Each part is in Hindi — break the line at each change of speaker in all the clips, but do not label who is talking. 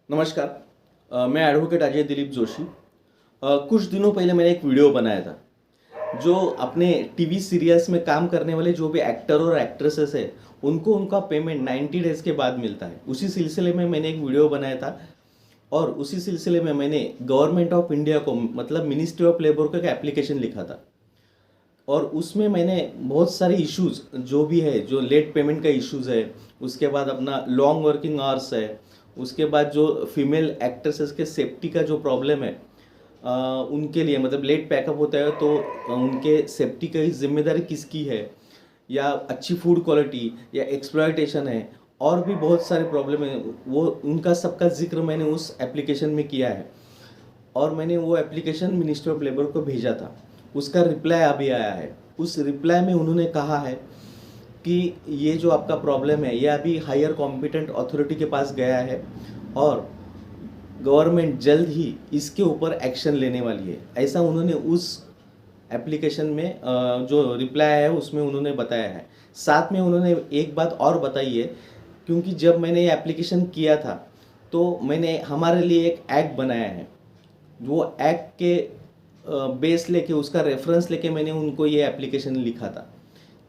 नमस्कार। मैं एडवोकेट अजय दिलीप जोशी। कुछ दिनों पहले मैंने एक वीडियो बनाया था जो अपने टीवी सीरियल्स में काम करने वाले जो भी एक्टर और एक्ट्रेसेस है उनको उनका पेमेंट 90 डेज के बाद मिलता है। उसी सिलसिले में मैंने एक वीडियो बनाया था और उसी सिलसिले में मैंने गवर्नमेंट ऑफ इंडिया को मतलब मिनिस्ट्री ऑफ लेबर को एक एप्लीकेशन लिखा था और उसमें मैंने बहुत सारे इश्यूज जो भी है, जो लेट पेमेंट का इश्यूज है, उसके बाद अपना लॉन्ग वर्किंग आवर्स है, उसके बाद जो फीमेल एक्ट्रेसेस के सेफ्टी का जो प्रॉब्लम है, उनके लिए मतलब लेट पैकअप होता है तो उनके सेफ्टी की जिम्मेदारी किसकी है, या अच्छी फूड क्वालिटी या एक्सप्लॉयटेशन है, और भी बहुत सारे प्रॉब्लम है, वो उनका सबका जिक्र मैंने उस एप्लीकेशन में किया है। और मैंने वो एप्लीकेशन मिनिस्ट्री ऑफ लेबर को भेजा था। उसका रिप्लाई अभी आया है। उस रिप्लाई में उन्होंने कहा है कि ये जो आपका प्रॉब्लम है ये अभी हायर कॉम्पिटेंट अथॉरिटी के पास गया है और गवर्नमेंट जल्द ही इसके ऊपर एक्शन लेने वाली है। ऐसा उन्होंने उस एप्लीकेशन में जो रिप्लाई है उसमें उन्होंने बताया है। साथ में उन्होंने एक बात और बताई है, क्योंकि जब मैंने ये एप्लीकेशन किया था तो मैंने हमारे लिए एक एक्ट बनाया है। वो एक्ट के बेस लेके, उसका रेफरेंस लेके मैंने उनको ये एप्लीकेशन लिखा था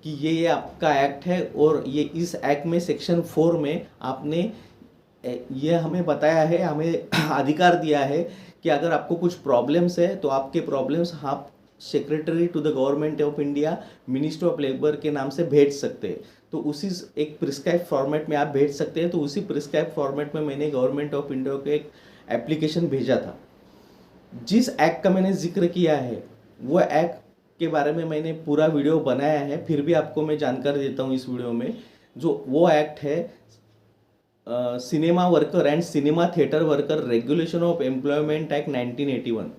कि ये आपका एक्ट है और ये इस एक्ट में सेक्शन 4 में आपने ये हमें बताया है, हमें अधिकार दिया है कि अगर आपको कुछ प्रॉब्लम्स है तो आपके प्रॉब्लम्स आप secretary to the government of India ministry of labour के नाम से भेज सकते हैं। तो उसी एक प्रिस्क्राइब फॉर्मेट में आप भेज सकते हैं। तो उसी प्रिस्क्राइब फॉर्मेट में मैंने गवर्नमेंट ऑफ इंडिया को एक एप्लीकेशन भेजा था। जिस एक्ट का मैंने जिक्र किया है वो एक्ट के बारे में मैंने पूरा वीडियो बनाया है, फिर भी आपको मैं जानकारी देता हूँ इस वीडियो में। जो वो एक्ट है cinema worker and cinema theatre worker regulation of employment act 1981।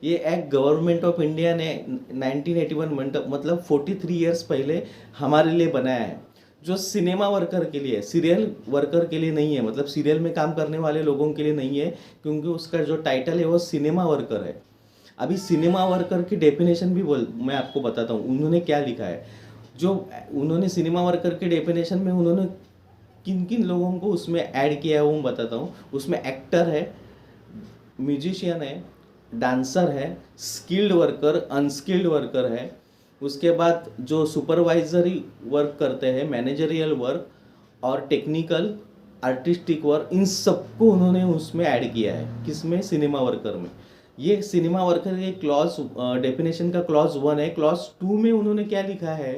ये एक्ट गवर्नमेंट ऑफ इंडिया ने 1981 मतलब 43 ईयर्स पहले हमारे लिए बनाया है। जो सिनेमा वर्कर के लिए, सीरियल वर्कर के लिए नहीं है, मतलब सीरियल में काम करने वाले लोगों के लिए नहीं है, क्योंकि उसका जो टाइटल है वो सिनेमा वर्कर है। अभी सिनेमा वर्कर की डेफिनेशन भी मैं आपको बताता हूँ उन्होंने क्या लिखा है। जो उन्होंने सिनेमा वर्कर के डेफिनेशन में उन्होंने किन किन लोगों को उसमें ऐड किया है वो मैं बताता हूँ। उसमें एक्टर है, म्यूजिशियन है, डांसर है, स्किल्ड वर्कर, अनस्किल्ड वर्कर है, उसके बाद जो सुपरवाइजरी वर्क करते हैं, मैनेजरियल वर्क और टेक्निकल आर्टिस्टिक वर्क, इन सबको उन्होंने उसमें ऐड किया है। किसमें? सिनेमा वर्कर में। ये सिनेमा वर्कर के क्लॉज डेफिनेशन का क्लॉज 1 है। क्लॉज 2 में उन्होंने क्या लिखा है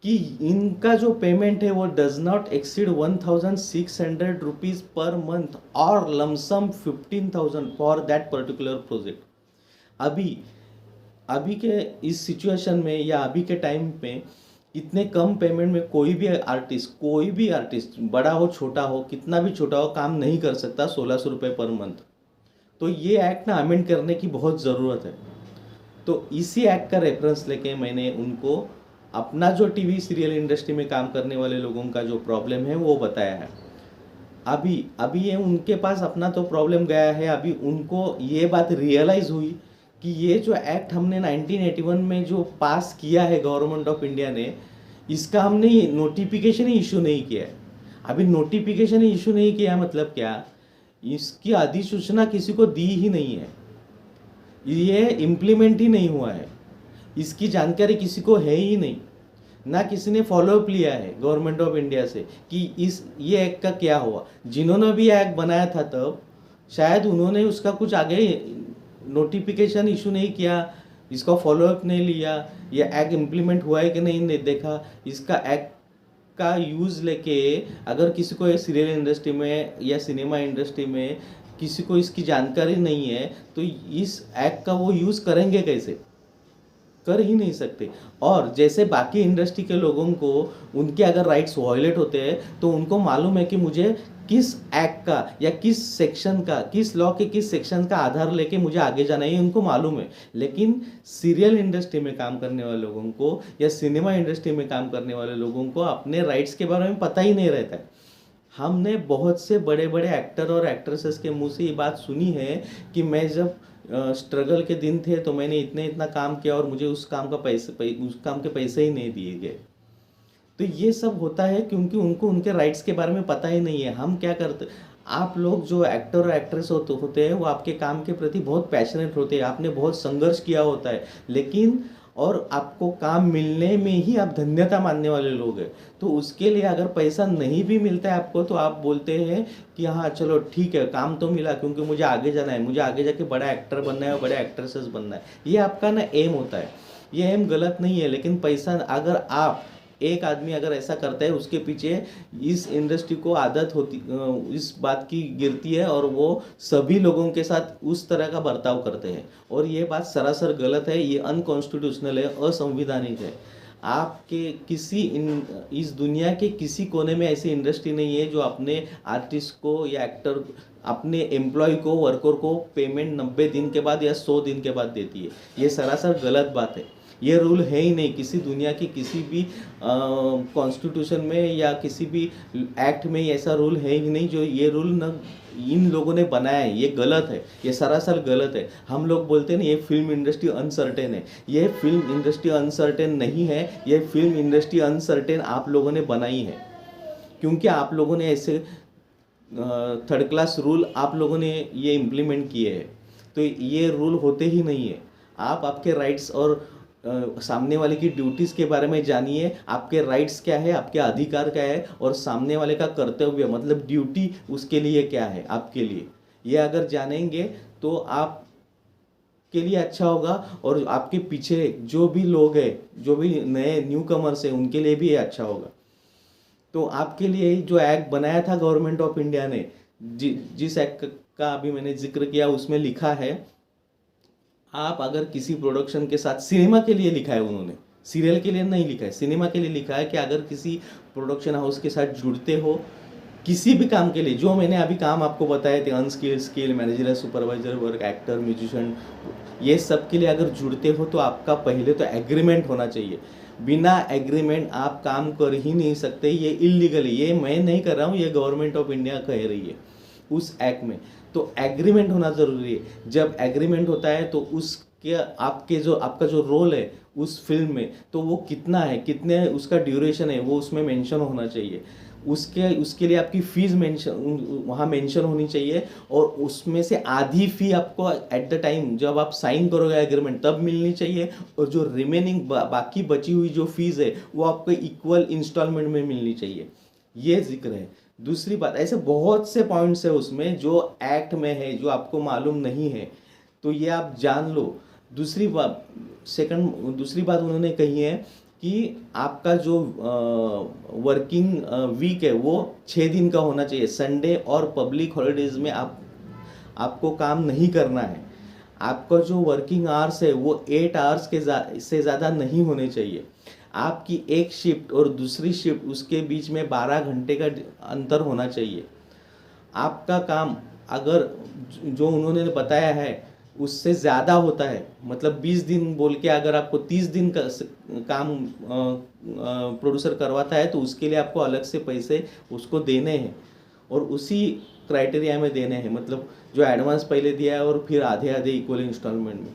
कि इनका जो पेमेंट है वो does not exceed 1600 rupees per month और lump sum 15,000 for that particular project. अभी अभी के इस सिचुएशन में या अभी के टाइम पे इतने कम पेमेंट में कोई भी आर्टिस्ट बड़ा हो छोटा हो, कितना भी छोटा हो, काम नहीं कर सकता 1600 रुपये पर मंथ। तो ये एक्ट ना अमेंड करने की बहुत ज़रूरत है। तो इसी एक्ट का रेफरेंस लेके मैंने उनको अपना जो टीवी सीरियल इंडस्ट्री में काम करने वाले लोगों का जो प्रॉब्लम है वो बताया है। अभी अभी ये उनके पास अपना तो प्रॉब्लम गया है। अभी उनको ये बात रियलाइज़ हुई कि ये जो एक्ट हमने 1981 में जो पास किया है गवर्नमेंट ऑफ इंडिया ने, इसका हमने नोटिफिकेशन ही इशू नहीं किया है। अभी नोटिफिकेशन ही इशू नहीं किया मतलब क्या? इसकी अधिसूचना किसी को दी ही नहीं है, ये इम्प्लीमेंट ही नहीं हुआ है, इसकी जानकारी किसी को है ही नहीं, ना किसी ने फॉलोअप लिया है गवर्नमेंट ऑफ इंडिया से कि ये एक्ट का क्या हुआ। जिन्होंने भी एक्ट बनाया था तब शायद उन्होंने उसका कुछ आगे नोटिफिकेशन इशू नहीं किया, इसका फॉलोअप नहीं लिया, ये एक्ट इम्प्लीमेंट हुआ है कि नहीं देखा। इसका एक्ट का यूज़ लेके अगर किसी को सीरियल इंडस्ट्री में या सिनेमा इंडस्ट्री में किसी को इसकी जानकारी नहीं है तो इस एक्ट का वो यूज़ करेंगे कैसे? कर ही नहीं सकते। और जैसे बाकी इंडस्ट्री के लोगों को उनके अगर राइट्स वायलेट होते हैं तो उनको मालूम है कि मुझे किस एक्ट का या किस सेक्शन का, किस लॉ के किस सेक्शन का आधार लेके मुझे आगे जाना है, उनको मालूम है। लेकिन सीरियल इंडस्ट्री में काम करने वाले लोगों को या सिनेमा इंडस्ट्री में काम करने वाले लोगों को अपने राइट्स के बारे में पता ही नहीं रहता है। हमने बहुत से बड़े बड़े एक्टर और एक्ट्रेसेस के मुंह से ये बात सुनी है कि मैं जब स्ट्रगल के दिन थे तो मैंने इतना काम किया और मुझे उस काम के पैसे ही नहीं दिए गए। तो ये सब होता है क्योंकि उनको उनके राइट्स के बारे में पता ही नहीं है। हम क्या करते, आप लोग जो एक्टर और एक्ट्रेस होते हैं वो आपके काम के प्रति बहुत पैशनेट होते हैं, आपने बहुत संघर्ष किया होता है, लेकिन और आपको काम मिलने में ही आप धन्यता मानने वाले लोग हैं। तो उसके लिए अगर पैसा नहीं भी मिलता है आपको, तो आप बोलते हैं कि हाँ चलो ठीक है, काम तो मिला क्योंकि मुझे आगे जाना है, मुझे आगे जाके बड़ा एक्टर बनना है और बड़े एक्ट्रेसेस बनना है। ये आपका ना एम होता है। ये एम गलत नहीं है, लेकिन पैसा अगर आप एक आदमी अगर ऐसा करता है, उसके पीछे इस इंडस्ट्री को आदत होती, इस बात की गिरती है, और वो सभी लोगों के साथ उस तरह का बर्ताव करते हैं। और ये बात सरासर गलत है, ये अनकॉन्स्टिट्यूशनल है, असंविधानिक है। आपके इस दुनिया के किसी कोने में ऐसी इंडस्ट्री नहीं है जो अपने आर्टिस्ट को या एक्टर, अपने एम्प्लॉय को, वर्कर को पेमेंट 90 दिन के बाद या 100 दिन के बाद देती है। ये सरासर गलत बात है। ये रूल है ही नहीं किसी दुनिया की किसी भी कॉन्स्टिट्यूशन में या किसी भी एक्ट में। ऐसा रूल है ही नहीं। जो ये रूल न इन लोगों ने बनाया है, ये गलत है, ये सरासर गलत है। हम लोग बोलते हैं ना ये फिल्म इंडस्ट्री अनसर्टेन है, ये फिल्म इंडस्ट्री अनसर्टेन नहीं है, ये फिल्म इंडस्ट्री अनसर्टेन आप लोगों ने बनाई है, क्योंकि आप लोगों ने ऐसे थर्ड क्लास रूल आप लोगों ने ये इम्प्लीमेंट किए हैं। तो ये रूल होते ही नहीं है। आप आपके राइट्स और सामने वाले की ड्यूटीज़ के बारे में जानिए। आपके राइट्स क्या है, आपके अधिकार क्या है, और सामने वाले का कर्तव्य मतलब ड्यूटी उसके लिए क्या है आपके लिए। ये अगर जानेंगे तो आप के लिए अच्छा होगा, और आपके पीछे जो भी लोग हैं, जो भी नए न्यू कमर्स हैं, उनके लिए भी ये अच्छा होगा। तो आपके लिए जो एक्ट बनाया था गवर्नमेंट ऑफ इंडिया ने, जिस एक्ट का अभी मैंने जिक्र किया, उसमें लिखा है, आप अगर किसी प्रोडक्शन के साथ, सिनेमा के लिए लिखा है उन्होंने, सीरियल के लिए नहीं लिखा है, सिनेमा के लिए लिखा है कि अगर किसी प्रोडक्शन हाउस के साथ जुड़ते हो किसी भी काम के लिए, जो मैंने अभी काम आपको बताए थे, unskilled, skill, manager, supervisor work, actor, musician, ये सब के लिए अगर जुड़ते हो तो आपका पहले तो एग्रीमेंट होना चाहिए। बिना एग्रीमेंट आप काम कर ही नहीं सकते, ये इलीगल है। ये मैं नहीं कर रहा हूँ, ये गवर्नमेंट ऑफ इंडिया कह रही है उस एक्ट में। तो एग्रीमेंट होना ज़रूरी है। जब एग्रीमेंट होता है तो उसके आपका जो रोल है उस फिल्म में, तो वो कितना है, कितने उसका ड्यूरेशन है, वो उसमें मेंशन होना चाहिए। उसके लिए आपकी फीस मेंशन वहाँ मेंशन होनी चाहिए, और उसमें से आधी फी आपको एट द टाइम जब आप साइन करोगे एग्रीमेंट तब मिलनी चाहिए, और जो रिमेनिंग बाकी बची हुई जो फीस है वो आपको इक्वल इंस्टॉलमेंट में मिलनी चाहिए। ये जिक्र है। दूसरी बात, ऐसे बहुत से पॉइंट्स है उसमें जो एक्ट में है, जो आपको मालूम नहीं है, तो ये आप जान लो। दूसरी बात उन्होंने कही है कि आपका जो वर्किंग वीक है वो 6 दिन का होना चाहिए। संडे और पब्लिक हॉलीडेज में आपको काम नहीं करना है। आपका जो वर्किंग आवर्स है वो 8 आवर्स से ज़्यादा नहीं होने चाहिए। आपकी एक शिफ्ट और दूसरी शिफ्ट उसके बीच में 12 घंटे का अंतर होना चाहिए। आपका काम अगर जो उन्होंने बताया है उससे ज़्यादा होता है, मतलब 20 दिन बोल के अगर आपको 30 दिन का काम प्रोड्यूसर करवाता है, तो उसके लिए आपको अलग से पैसे उसको देने हैं, और उसी क्राइटेरिया में देने हैं। मतलब जो एडवांस पहले दिया है और फिर आधे आधे इक्वल इंस्टॉलमेंट में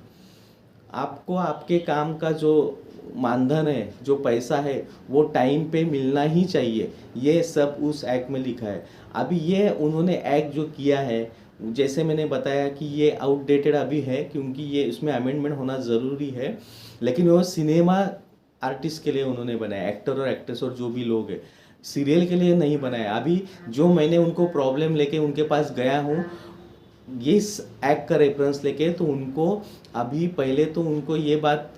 आपको आपके काम का जो मानधन है, जो पैसा है, वो टाइम पे मिलना ही चाहिए। ये सब उस एक्ट में लिखा है। अभी ये उन्होंने एक्ट जो किया है, जैसे मैंने बताया कि ये आउटडेटेड अभी है, क्योंकि ये इसमें अमेंडमेंट होना ज़रूरी है, लेकिन वो सिनेमा आर्टिस्ट के लिए उन्होंने बनाया, एक्टर और एक्ट्रेस और जो भी लोग हैं, सीरियल के लिए नहीं बनाया। अभी जो मैंने उनको प्रॉब्लम लेके उनके पास गया हूँ ये इस एक्ट का रेफरेंस लेके, तो उनको अभी पहले तो उनको ये बात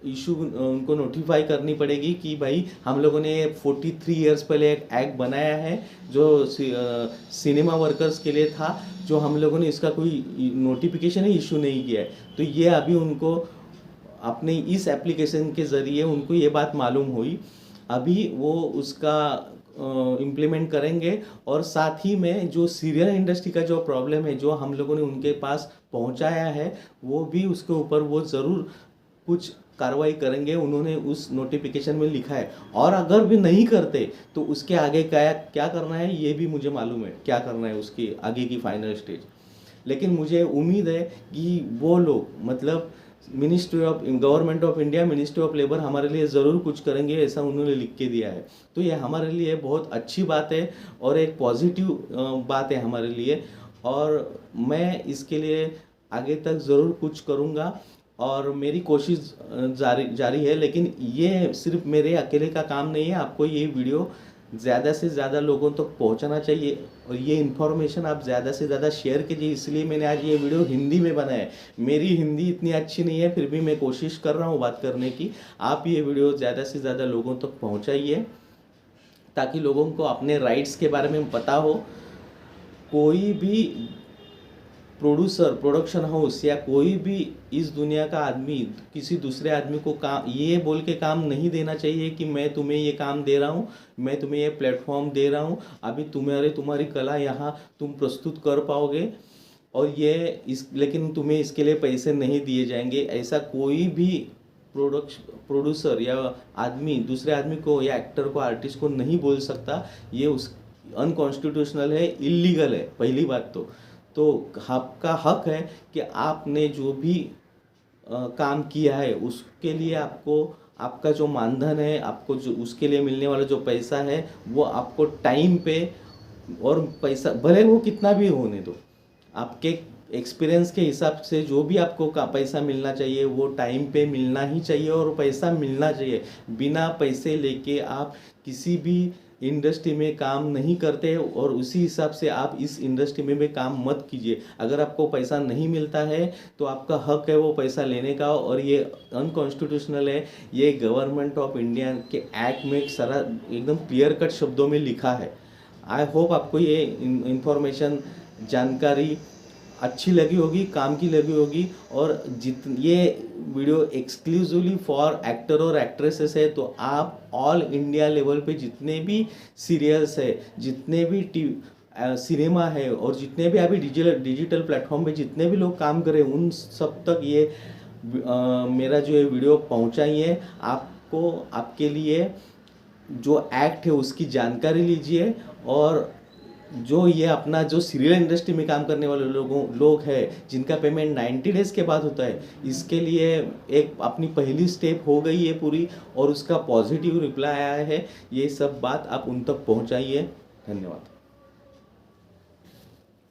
इशू उनको नोटिफाई करनी पड़ेगी कि भाई हम लोगों ने 43 ईयर्स पहले एक एक्ट बनाया है जो सिनेमा वर्कर्स के लिए था, जो हम लोगों ने इसका कोई नोटिफिकेशन ही इशू नहीं किया है। तो ये अभी उनको अपने इस एप्लीकेशन के ज़रिए उनको ये बात मालूम हुई। अभी वो उसका इम्प्लीमेंट करेंगे, और साथ ही में जो सीरियल इंडस्ट्री का जो प्रॉब्लम है जो हम लोगों ने उनके पास पहुंचाया है, वो भी उसके ऊपर वो ज़रूर कुछ कार्रवाई करेंगे। उन्होंने उस नोटिफिकेशन में लिखा है, और अगर भी नहीं करते तो उसके आगे क्या करना है ये भी मुझे मालूम है, क्या करना है उसके आगे की फाइनल स्टेज। लेकिन मुझे उम्मीद है कि वो लोग, मतलब ministry of government of India, ministry of labour हमारे लिए ज़रूर कुछ करेंगे, ऐसा उन्होंने लिख के दिया है। तो ये हमारे लिए बहुत अच्छी बात है और एक पॉजिटिव बात है हमारे लिए, और मैं इसके लिए आगे तक ज़रूर कुछ करूँगा और मेरी कोशिश जारी जारी है। लेकिन ये सिर्फ मेरे अकेले का काम नहीं है, आपको ये वीडियो ज़्यादा से ज़्यादा लोगों तक पहुंचाना चाहिए और ये इन्फॉर्मेशन आप ज़्यादा से ज़्यादा शेयर कीजिए। इसलिए मैंने आज ये वीडियो हिंदी में बनाया है। मेरी हिंदी इतनी अच्छी नहीं है, फिर भी मैं कोशिश कर रहा हूँ बात करने की। आप ये वीडियो ज़्यादा से ज़्यादा लोगों तक पहुँचाइए ताकि लोगों को अपने राइट्स के बारे में पता हो। कोई भी प्रोडक्शन हाउस या कोई भी इस दुनिया का आदमी किसी दूसरे आदमी को काम ये बोल के काम नहीं देना चाहिए कि मैं तुम्हें ये काम दे रहा हूँ, मैं तुम्हें ये प्लेटफॉर्म दे रहा हूँ, अभी तुम्हारी कला यहाँ तुम प्रस्तुत कर पाओगे और लेकिन तुम्हें इसके लिए पैसे नहीं दिए जाएंगे। ऐसा कोई भी प्रोड्यूसर या आदमी दूसरे आदमी को या एक्टर को, आर्टिस्ट को नहीं बोल सकता। ये उस अनकॉन्स्टिट्यूशनल है, इलीगल है पहली बात तो आपका हक है कि आपने जो भी काम किया है उसके लिए आपका जो मानधन है, आपको जो उसके लिए मिलने वाला जो पैसा है वो आपको टाइम पे, और पैसा भले वो कितना भी होने दो, आपके एक्सपीरियंस के हिसाब से जो भी आपको पैसा मिलना चाहिए वो टाइम पे मिलना ही चाहिए और पैसा मिलना चाहिए। बिना पैसे लेके आप किसी भी इंडस्ट्री में काम नहीं करते और उसी हिसाब से आप इस इंडस्ट्री में भी काम मत कीजिए। अगर आपको पैसा नहीं मिलता है तो आपका हक है वो पैसा लेने का, और ये अनकॉन्स्टिट्यूशनल है। ये गवर्नमेंट ऑफ इंडिया के एक्ट में सारा एकदम क्लियर कट शब्दों में लिखा है। आई होप आपको ये इंफॉर्मेशन, जानकारी अच्छी लगी होगी, काम की लगी होगी। और ये वीडियो एक्सक्लूसिवली फॉर एक्टर और एक्ट्रेसेस है, तो आप ऑल इंडिया लेवल पे जितने भी सीरियल्स है, जितने भी सिनेमा है और जितने भी अभी डिजिटल प्लेटफॉर्म पे जितने भी लोग काम कर रहे हैं उन सब तक ये मेरा जो ये वीडियो पहुंचाइए। आपको आपके लिए जो एक्ट है उसकी जानकारी लीजिए, और जो ये अपना जो सीरियल इंडस्ट्री में काम करने वाले लोग हैं जिनका पेमेंट 90 डेज़ के बाद होता है, इसके लिए एक अपनी पहली स्टेप हो गई है पूरी और उसका पॉजिटिव रिप्लाई आया है। ये सब बात आप उन तक पहुंचाइए। धन्यवाद।